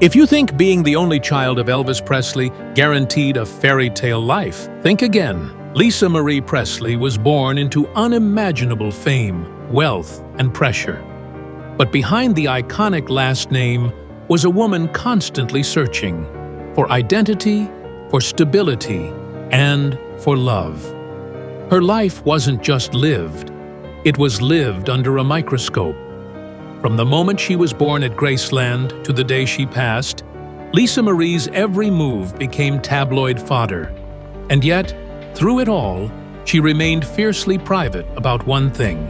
If you think being the only child of Elvis Presley guaranteed a fairy tale life, think again. Lisa Marie Presley was born into unimaginable fame, wealth, and pressure. But behind the iconic last name was a woman constantly searching for identity, for stability, and for love. Her life wasn't just lived, it was lived under a microscope. From the moment she was born at Graceland to the day she passed, Lisa Marie's every move became tabloid fodder. And yet, through it all, she remained fiercely private about one thing: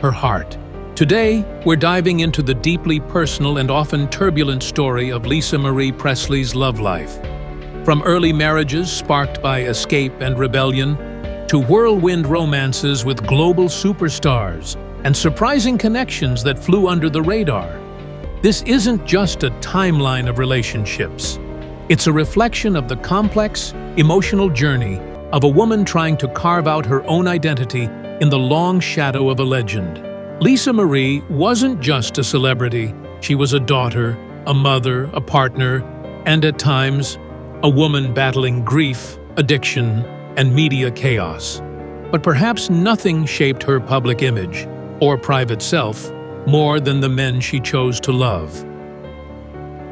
her heart. Today, we're diving into the deeply personal and often turbulent story of Lisa Marie Presley's love life. From early marriages sparked by escape and rebellion, to whirlwind romances with global superstars, and surprising connections that flew under the radar. This isn't just a timeline of relationships. It's a reflection of the complex, emotional journey of a woman trying to carve out her own identity in the long shadow of a legend. Lisa Marie wasn't just a celebrity. She was a daughter, a mother, a partner, and at times, a woman battling grief, addiction, and media chaos. But perhaps nothing shaped her public image or private self more than the men she chose to love.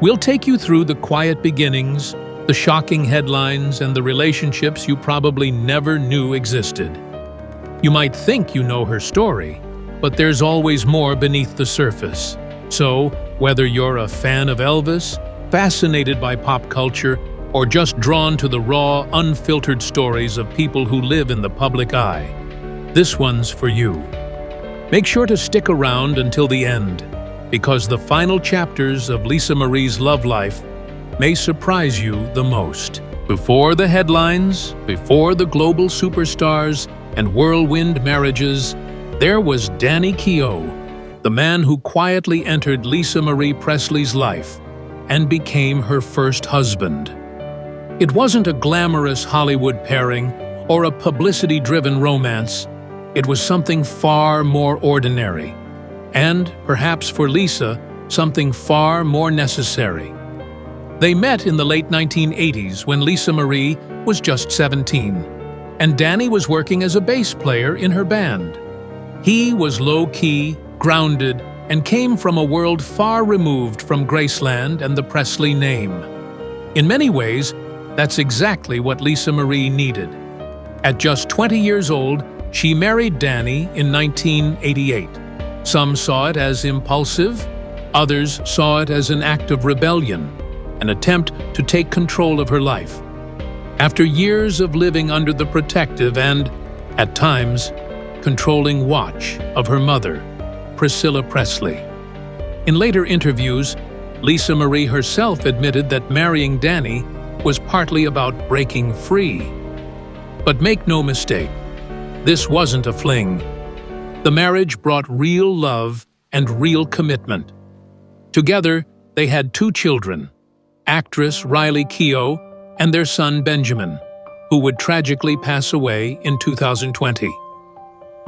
We'll take you through the quiet beginnings, the shocking headlines, and the relationships you probably never knew existed. You might think you know her story, but there's always more beneath the surface. So, whether you're a fan of Elvis, fascinated by pop culture, or just drawn to the raw, unfiltered stories of people who live in the public eye, this one's for you. Make sure to stick around until the end, because the final chapters of Lisa Marie's love life may surprise you the most. Before the headlines, before the global superstars and whirlwind marriages, there was Danny Keough, the man who quietly entered Lisa Marie Presley's life and became her first husband. It wasn't a glamorous Hollywood pairing or a publicity-driven romance. It was something far more ordinary, and, perhaps for Lisa, something far more necessary. They met in the late 1980s when Lisa Marie was just 17, and Danny was working as a bass player in her band. He was low-key, grounded, and came from a world far removed from Graceland and the Presley name. In many ways, that's exactly what Lisa Marie needed. At just 20 years old, she married Danny in 1988. Some saw it as impulsive, others saw it as an act of rebellion, an attempt to take control of her life. After years of living under the protective and, at times, controlling watch of her mother, Priscilla Presley. In later interviews, Lisa Marie herself admitted that marrying Danny was partly about breaking free. But make no mistake, this wasn't a fling. The marriage brought real love and real commitment. Together, they had 2 children, actress Riley Keough and their son Benjamin, who would tragically pass away in 2020.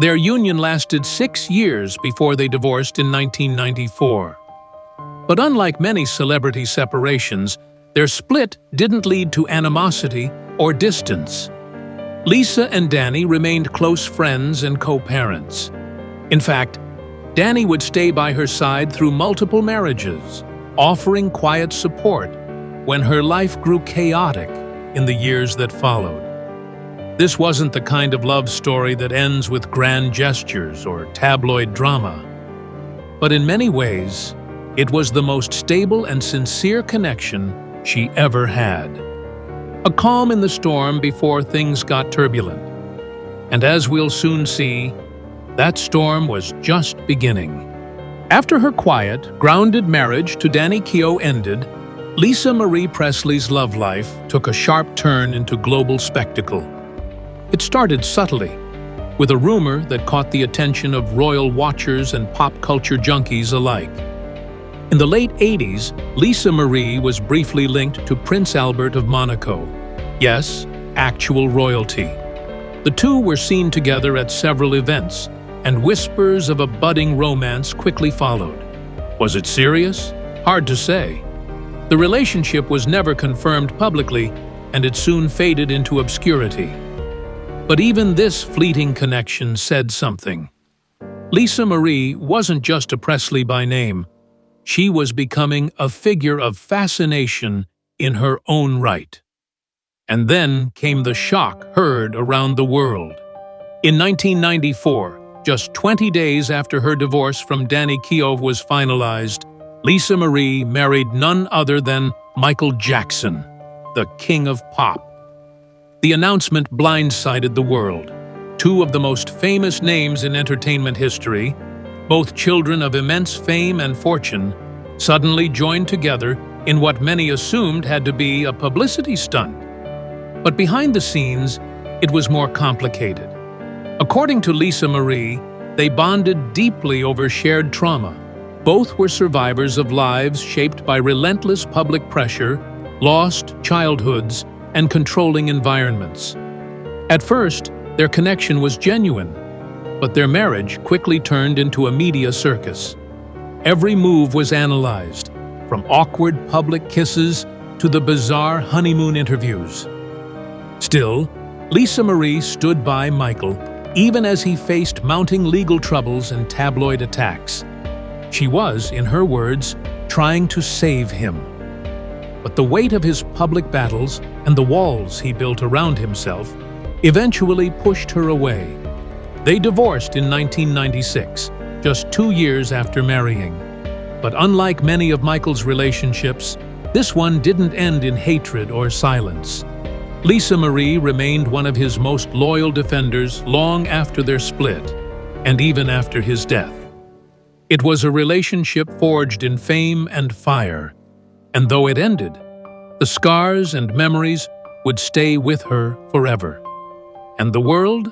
Their union lasted 6 years before they divorced in 1994. But unlike many celebrity separations, their split didn't lead to animosity or distance. Lisa and Danny remained close friends and co-parents. In fact, Danny would stay by her side through multiple marriages, offering quiet support when her life grew chaotic in the years that followed. This wasn't the kind of love story that ends with grand gestures or tabloid drama. But in many ways, it was the most stable and sincere connection she ever had. A calm in the storm before things got turbulent. And as we'll soon see, that storm was just beginning. After her quiet, grounded marriage to Danny Keough ended, Lisa Marie Presley's love life took a sharp turn into global spectacle. It started subtly, with a rumor that caught the attention of royal watchers and pop culture junkies alike. In the late 80s, Lisa Marie was briefly linked to Prince Albert of Monaco. Yes, actual royalty. The two were seen together at several events, and whispers of a budding romance quickly followed. Was it serious? Hard to say. The relationship was never confirmed publicly, and it soon faded into obscurity. But even this fleeting connection said something. Lisa Marie wasn't just a Presley by name. She was becoming a figure of fascination in her own right. And then came the shock heard around the world. In 1994, just 20 days after her divorce from Danny Keough was finalized, Lisa Marie married none other than Michael Jackson, the king of pop. The announcement blindsided the world. Two of the most famous names in entertainment history, both children of immense fame and fortune, suddenly joined together in what many assumed had to be a publicity stunt. But behind the scenes, it was more complicated. According to Lisa Marie, they bonded deeply over shared trauma. Both were survivors of lives shaped by relentless public pressure, lost childhoods, and controlling environments. At first, their connection was genuine, but their marriage quickly turned into a media circus. Every move was analyzed, from awkward public kisses to the bizarre honeymoon interviews. Still, Lisa Marie stood by Michael even as he faced mounting legal troubles and tabloid attacks. She was, in her words, trying to save him. But the weight of his public battles and the walls he built around himself eventually pushed her away. They divorced in 1996, just 2 years after marrying. But unlike many of Michael's relationships, this one didn't end in hatred or silence. Lisa Marie remained one of his most loyal defenders long after their split, and even after his death. It was a relationship forged in fame and fire, and though it ended, the scars and memories would stay with her forever. And the world?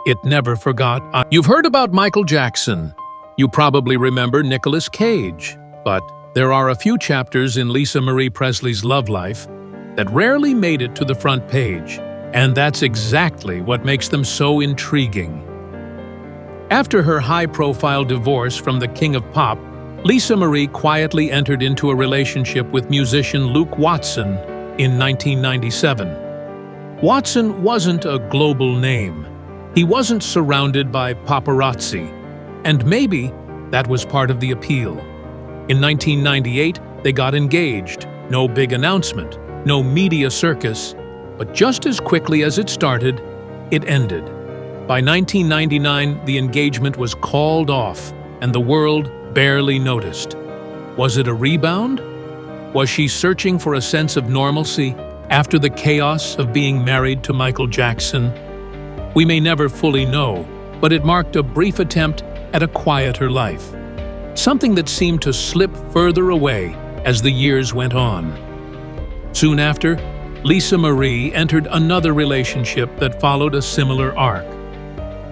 It never forgot. You've heard about Michael Jackson. You probably remember Nicolas Cage, but there are a few chapters in Lisa Marie Presley's love life that rarely made it to the front page, and that's exactly what makes them so intriguing. After her high-profile divorce from the king of pop, Lisa Marie quietly entered into a relationship with musician Luke Watson in 1997. Watson wasn't a global name. He wasn't surrounded by paparazzi, and maybe that was part of the appeal. In 1998, they got engaged. No big announcement, no media circus, but just as quickly as it started, it ended. By 1999, the engagement was called off, and the world barely noticed. Was it a rebound? Was she searching for a sense of normalcy after the chaos of being married to Michael Jackson? We may never fully know, but it marked a brief attempt at a quieter life, something that seemed to slip further away as the years went on. Soon after, Lisa Marie entered another relationship that followed a similar arc.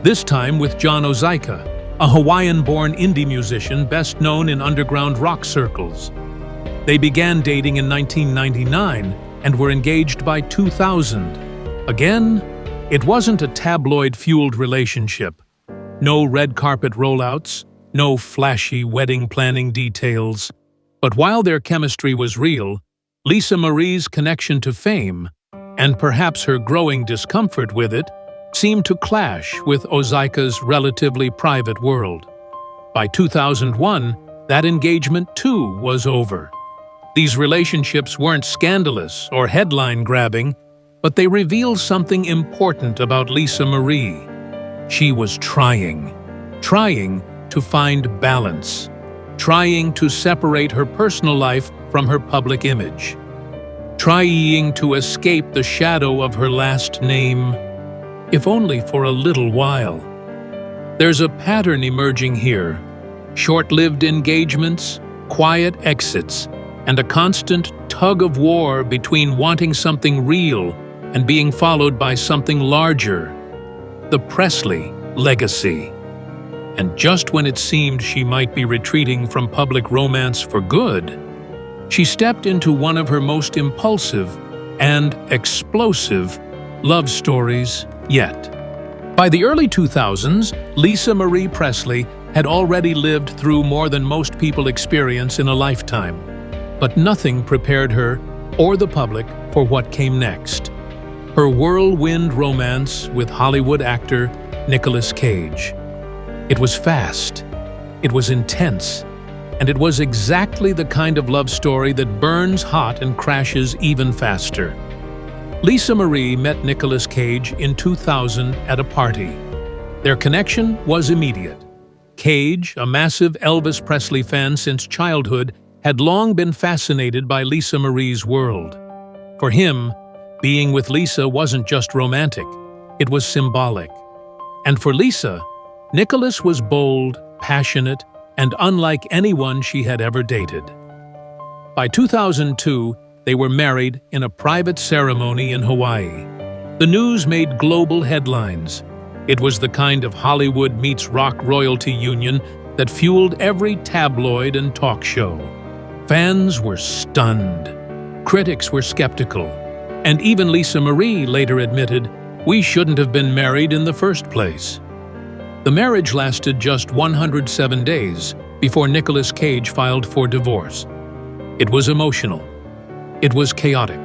This time with John Ozaika, a Hawaiian-born indie musician best known in underground rock circles. They began dating in 1999 and were engaged by 2000. Again, it wasn't a tabloid-fueled relationship. No red carpet rollouts, no flashy wedding planning details. But while their chemistry was real, Lisa Marie's connection to fame, and perhaps her growing discomfort with it, seemed to clash with Ozaika's relatively private world. By 2001, that engagement too was over. These relationships weren't scandalous or headline-grabbing, but they revealed something important about Lisa Marie. She was trying to find balance, trying to separate her personal life from her public image, trying to escape the shadow of her last name, if only for a little while. There's a pattern emerging here: short-lived engagements, quiet exits, and a constant tug-of-war between wanting something real and being followed by something larger. The Presley legacy. And just when it seemed she might be retreating from public romance for good, she stepped into one of her most impulsive and explosive love stories yet. By the early 2000s, Lisa Marie Presley had already lived through more than most people experience in a lifetime. But nothing prepared her or the public for what came next. Her whirlwind romance with Hollywood actor Nicolas Cage. It was fast, it was intense, and it was exactly the kind of love story that burns hot and crashes even faster. Lisa Marie met Nicolas Cage in 2000 at a party. Their connection was immediate. Cage, a massive Elvis Presley fan since childhood, had long been fascinated by Lisa Marie's world. For him, being with Lisa wasn't just romantic, it was symbolic. And for Lisa, Nicolas was bold, passionate, and unlike anyone she had ever dated. By 2002, they were married in a private ceremony in Hawaii. The news made global headlines. It was the kind of Hollywood meets rock royalty union that fueled every tabloid and talk show. Fans were stunned. Critics were skeptical. And even Lisa Marie later admitted, "We shouldn't have been married in the first place." The marriage lasted just 107 days before Nicolas Cage filed for divorce. It was emotional. It was chaotic.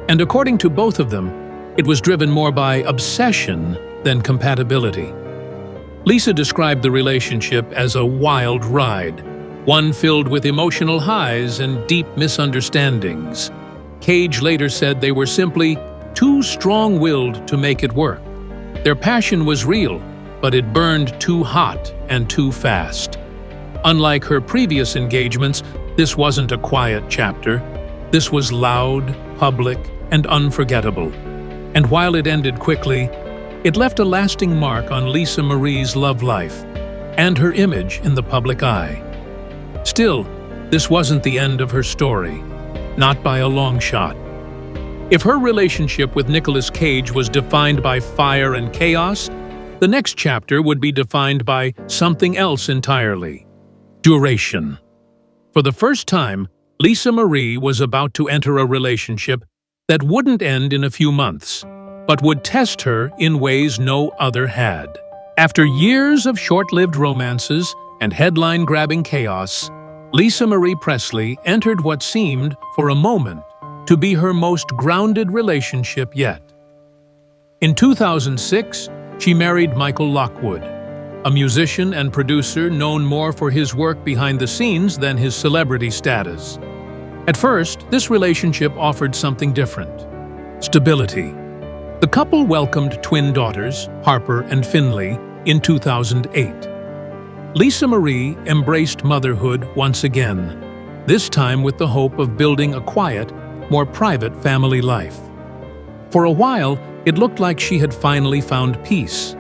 And according to both of them, it was driven more by obsession than compatibility. Lisa described the relationship as a wild ride, one filled with emotional highs and deep misunderstandings. Cage later said they were simply too strong-willed to make it work. Their passion was real, but it burned too hot and too fast. Unlike her previous engagements, this wasn't a quiet chapter. This was loud, public, and unforgettable. And while it ended quickly, it left a lasting mark on Lisa Marie's love life and her image in the public eye. Still, this wasn't the end of her story, not by a long shot. If her relationship with Nicolas Cage was defined by fire and chaos, the next chapter would be defined by something else entirely: duration. For the first time, Lisa Marie was about to enter a relationship that wouldn't end in a few months, but would test her in ways no other had. After years of short-lived romances and headline-grabbing chaos, Lisa Marie Presley entered what seemed, for a moment, to be her most grounded relationship yet. In 2006, she married Michael Lockwood, a musician and producer known more for his work behind the scenes than his celebrity status. At first, this relationship offered something different: stability. The couple welcomed twin daughters, Harper and Finley, in 2008. Lisa Marie embraced motherhood once again, this time with the hope of building a quiet, more private family life. For a while, it looked like she had finally found peace,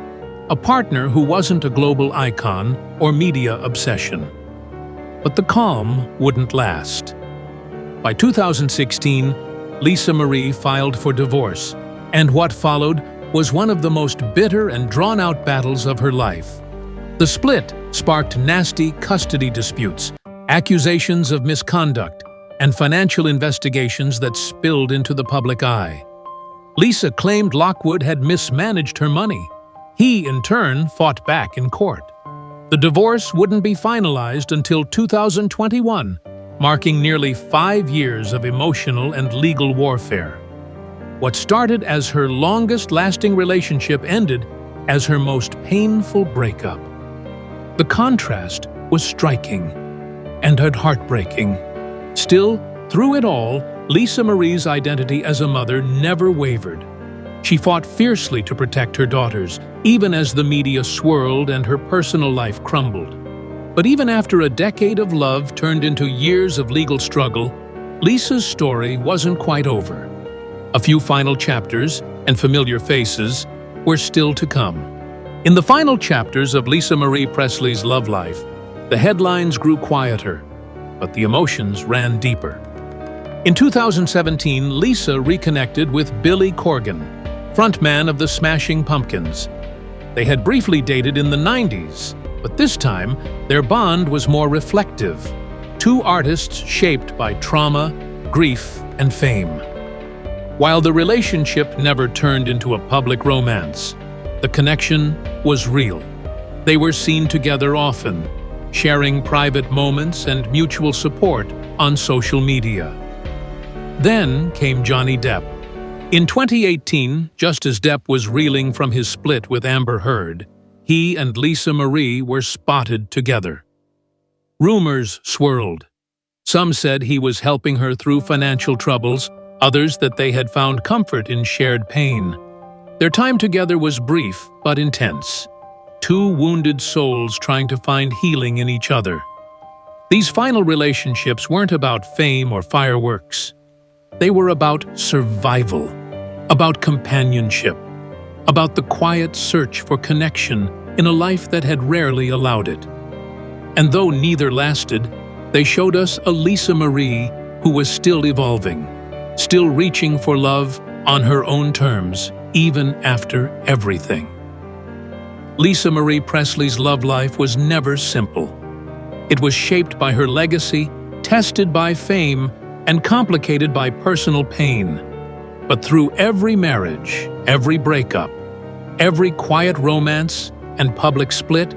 a partner who wasn't a global icon or media obsession. But the calm wouldn't last. By 2016, Lisa Marie filed for divorce, and what followed was one of the most bitter and drawn-out battles of her life. The split sparked nasty custody disputes, accusations of misconduct, and financial investigations that spilled into the public eye. Lisa claimed Lockwood had mismanaged her money. He, in turn, fought back in court. The divorce wouldn't be finalized until 2021, marking nearly 5 years of emotional and legal warfare. What started as her longest-lasting relationship ended as her most painful breakup. The contrast was striking and heartbreaking. Still, through it all, Lisa Marie's identity as a mother never wavered. She fought fiercely to protect her daughters, even as the media swirled and her personal life crumbled. But even after a decade of love turned into years of legal struggle, Lisa's story wasn't quite over. A few final chapters and familiar faces were still to come. In the final chapters of Lisa Marie Presley's love life, the headlines grew quieter, but the emotions ran deeper. In 2017, Lisa reconnected with Billy Corgan, frontman of the Smashing Pumpkins. They had briefly dated in the 90s, but this time, their bond was more reflective. Two artists shaped by trauma, grief, and fame. While the relationship never turned into a public romance, the connection was real. They were seen together often, sharing private moments and mutual support on social media. Then came Johnny Depp. In 2018, just as Depp was reeling from his split with Amber Heard, he and Lisa Marie were spotted together. Rumors swirled. Some said he was helping her through financial troubles, others that they had found comfort in shared pain. Their time together was brief but intense. Two wounded souls trying to find healing in each other. These final relationships weren't about fame or fireworks. They were about survival, about companionship, about the quiet search for connection in a life that had rarely allowed it. And though neither lasted, they showed us a Lisa Marie who was still evolving, still reaching for love on her own terms, even after everything. Lisa Marie Presley's love life was never simple. It was shaped by her legacy, tested by fame, and complicated by personal pain. But through every marriage, every breakup, every quiet romance and public split,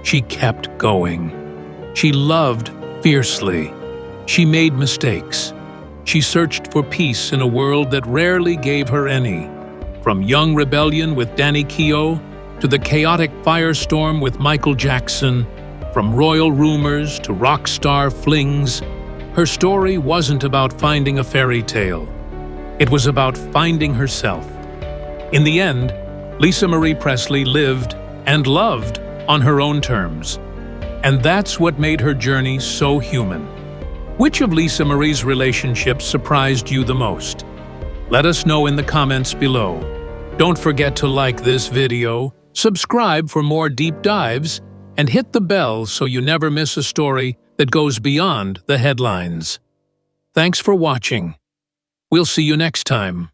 she kept going. She loved fiercely. She made mistakes. She searched for peace in a world that rarely gave her any. From young rebellion with Danny Keough to the chaotic firestorm with Michael Jackson, from royal rumors to rock star flings, her story wasn't about finding a fairy tale. It was about finding herself. In the end, Lisa Marie Presley lived and loved on her own terms. And that's what made her journey so human. Which of Lisa Marie's relationships surprised you the most? Let us know in the comments below. Don't forget to like this video, subscribe for more deep dives, and hit the bell so you never miss a story that goes beyond the headlines. Thanks for watching. We'll see you next time.